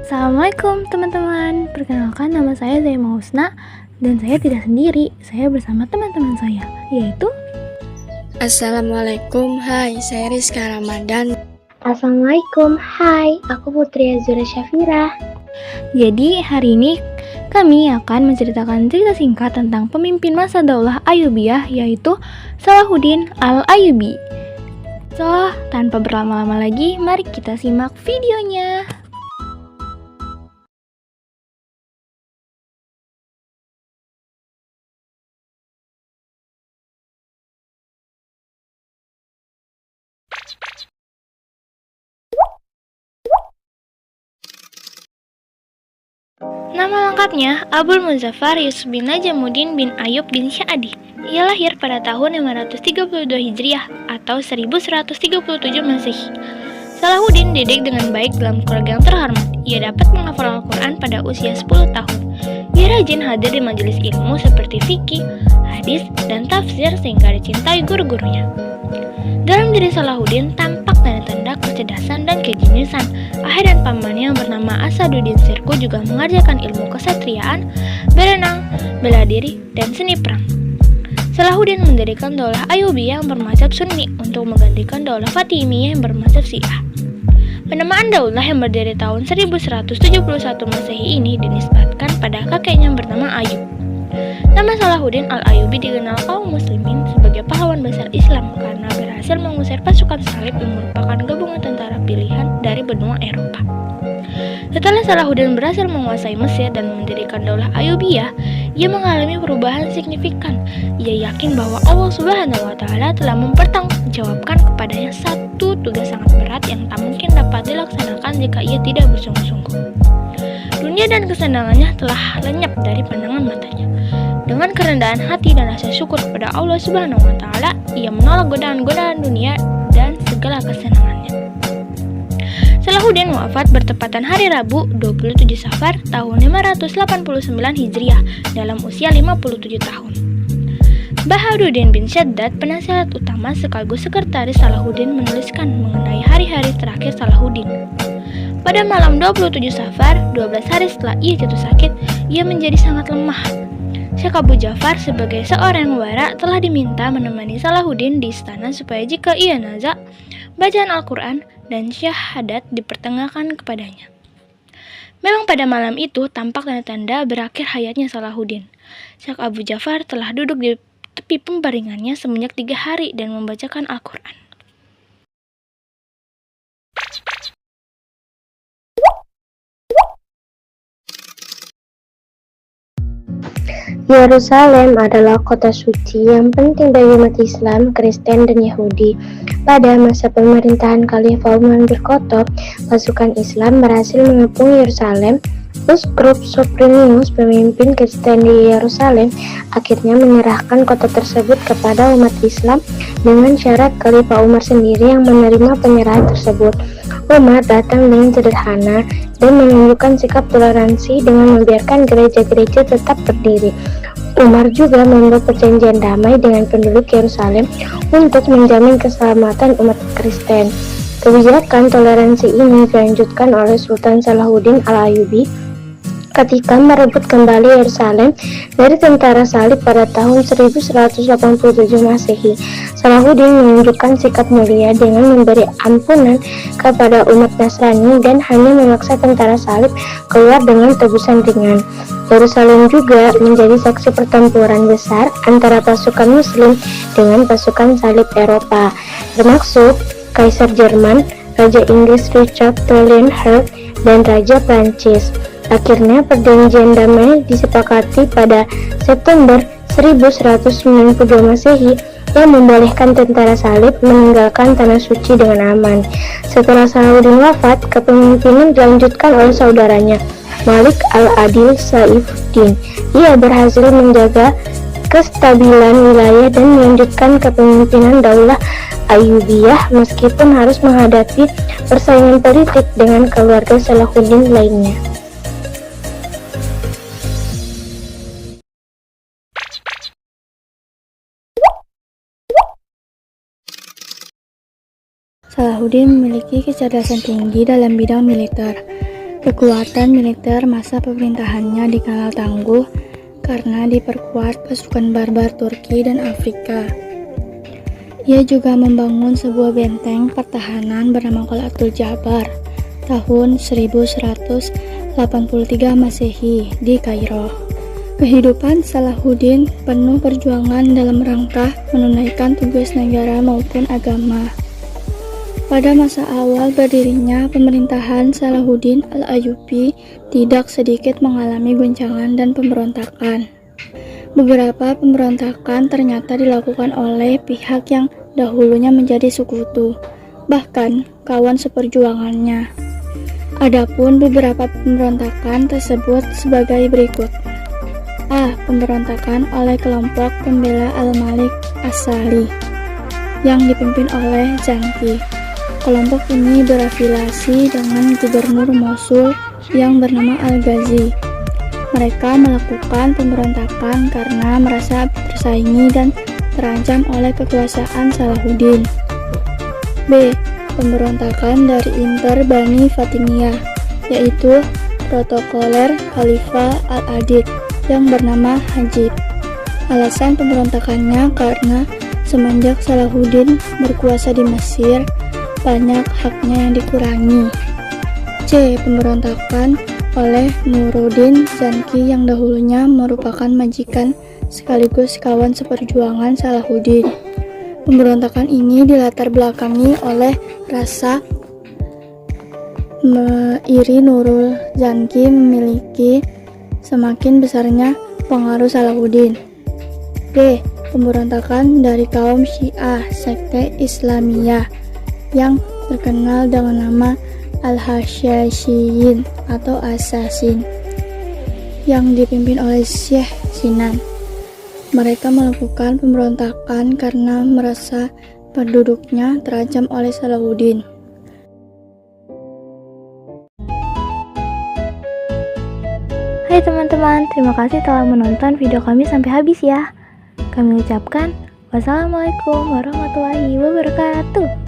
Assalamualaikum teman-teman, perkenalkan nama saya Zaima Husna dan saya tidak sendiri, saya bersama teman-teman saya, yaitu Assalamualaikum, hai, saya Rizka Ramadan. Assalamualaikum, hai, aku Putri Azura Syafira. Jadi hari ini kami akan menceritakan cerita singkat tentang pemimpin masa Daulah Ayyubiyah, yaitu Salahuddin Al-Ayyubi. So, tanpa berlama-lama lagi, mari kita simak videonya. Nama lengkapnya Abul Muzaffar Yusuf bin Najamuddin bin Ayub bin Sya'adi. Ia lahir pada tahun 532 Hijriah atau 1137 Masehi. Salahuddin didik dengan baik dalam keluarga yang terhormat. Ia dapat menghafal Al-Quran pada usia 10 tahun. Ia rajin hadir di majelis ilmu seperti fikih, hadis, dan tafsir sehingga dicintai guru-gurunya. Dalam diri Salahuddin tampak tanda-tanda kecerdasan dan kejeniusan. Ayah dan pamannya yang bernama Asaduddin Sirku juga mengajarkan ilmu kesatriaan, berenang, bela diri, dan seni perang. Salahuddin mendirikan Daulah Ayyubiyah yang bermadzhab Sunni untuk menggantikan Daulah Fatimiyah yang bermadzhab Syiah. Penamaan daulah yang berdiri tahun 1171 Masehi ini dinisbatkan pada kakeknya yang bernama Ayub. Nama Salahuddin Al-Ayyubi dikenal kaum muslimin sebagai pahlawan besar Islam karena berhasil mengusir pasukan salib yang merupakan gabungan tentara pilihan dari benua Eropa. Setelah Salahuddin berhasil menguasai Mesir dan mendirikan Daulah Ayyubiyah, ia mengalami perubahan signifikan. Ia yakin bahwa Allah Subhanahu wa Ta'ala telah mempertanggungjawabkan kepadanya satu tugas sangat berat yang tak mungkin dapat dilaksanakan jika ia tidak bersungguh-sungguh. Dunia dan kesenangannya telah lenyap dari pandangan matanya. Dengan kerendahan hati dan rasa syukur kepada Allah Subhanahu wa Ta'ala, ia menolak godaan-godaan dunia dan segala kesenangannya. Salahuddin wafat bertepatan hari Rabu 27 Safar tahun 589 Hijriah dalam usia 57 tahun. Bahaduddin bin Syaddad, penasihat utama sekaligus sekretaris Salahuddin, menuliskan mengenai hari-hari terakhir Salahuddin. Pada malam 27 Safar, 12 hari setelah ia jatuh sakit, ia menjadi sangat lemah. Syekh Abu Ja'far sebagai seorang yang wara telah diminta menemani Salahuddin di istana supaya jika ia nazak, bacaan Al-Quran dan syahadat dipertengahkan kepadanya. Memang pada malam itu tampak tanda-tanda berakhir hayatnya Salahuddin. Syekh Abu Ja'far telah duduk di tepi pembaringannya semenjak 3 hari dan membacakan Al-Quran. Yerusalem adalah kota suci yang penting bagi umat Islam, Kristen, dan Yahudi. Pada masa pemerintahan Khalifah Umar bin Khattab, pasukan Islam berhasil mengepung Yerusalem. Uskup Sopronius, pemimpin Kristen di Yerusalem, akhirnya menyerahkan kota tersebut kepada umat Islam dengan syarat Khalifah Umar sendiri yang menerima penyerahan tersebut. Umar datang dengan sederhana dan menunjukkan sikap toleransi dengan membiarkan gereja-gereja tetap berdiri. Umar juga membuat perjanjian damai dengan penduduk Yerusalem untuk menjamin keselamatan umat Kristen. Kebijakan toleransi ini dilanjutkan oleh Sultan Salahuddin Al-Ayyubi ketika merebut kembali Yerusalem dari tentara salib pada tahun 1187 Masehi. Salahuddin menunjukkan sikap mulia dengan memberi ampunan kepada umat Nasrani dan hanya memaksa tentara salib keluar dengan tebusan ringan. Yerusalem juga menjadi saksi pertempuran besar antara pasukan Muslim dengan pasukan salib Eropa, termasuk Kaisar Jerman, Raja Inggris Richard the Lionheart, dan Raja Prancis. Akhirnya perjanjian damai disepakati pada September 1192 Masehi yang membolehkan tentara salib meninggalkan tanah suci dengan aman. Setelah Salahuddin wafat, kepemimpinan dilanjutkan oleh saudaranya, Malik al-Adil Saifuddin. Ia berhasil menjaga kestabilan wilayah dan melanjutkan kepemimpinan Daulah Ayyubiyah meskipun harus menghadapi persaingan politik dengan keluarga Salahuddin lainnya. Salahuddin memiliki kecerdasan tinggi dalam bidang militer. Kekuatan militer masa pemerintahannya dikenal tangguh karena diperkuat pasukan barbar Turki dan Afrika. Ia juga membangun sebuah benteng pertahanan bernama Qal'atul Jabar tahun 1183 Masehi di Kairo. Kehidupan Salahuddin penuh perjuangan dalam rangka menunaikan tugas negara maupun agama. Pada masa awal berdirinya pemerintahan Salahuddin Al-Ayyubi tidak sedikit mengalami goncangan dan pemberontakan. Beberapa pemberontakan ternyata dilakukan oleh pihak yang dahulunya menjadi sekutu, bahkan kawan seperjuangannya. Adapun beberapa pemberontakan tersebut sebagai berikut. A. Pemberontakan oleh kelompok pembela Al-Malik As-Salih yang dipimpin oleh Zanki. Kelompok ini berafiliasi dengan gubernur Mosul yang bernama Al-Ghazi. Mereka melakukan pemberontakan karena merasa tersaingi dan terancam oleh kekuasaan Salahuddin. B. Pemberontakan dari Inter Bani Fatimiyah, yaitu protokoler Khalifah Al-Adid yang bernama Hajib. Alasan pemberontakannya karena semenjak Salahuddin berkuasa di Mesir, banyak haknya yang dikurangi. C. Pemberontakan oleh Nuruddin Zanki yang dahulunya merupakan majikan sekaligus kawan seperjuangan Salahuddin. Pemberontakan ini dilatar belakangi oleh rasa iri Nurul Zanki memiliki semakin besarnya pengaruh Salahuddin. D. Pemberontakan dari kaum Syiah sekte Islamiyah yang terkenal dengan nama Al-Hasyashiyin atau Assassin yang dipimpin oleh Syekh Sinan. Mereka melakukan pemberontakan karena merasa penduduknya terancam oleh Salahuddin. Hai teman-teman, terima kasih telah menonton video kami sampai habis ya. Kami ucapkan wassalamualaikum warahmatullahi wabarakatuh.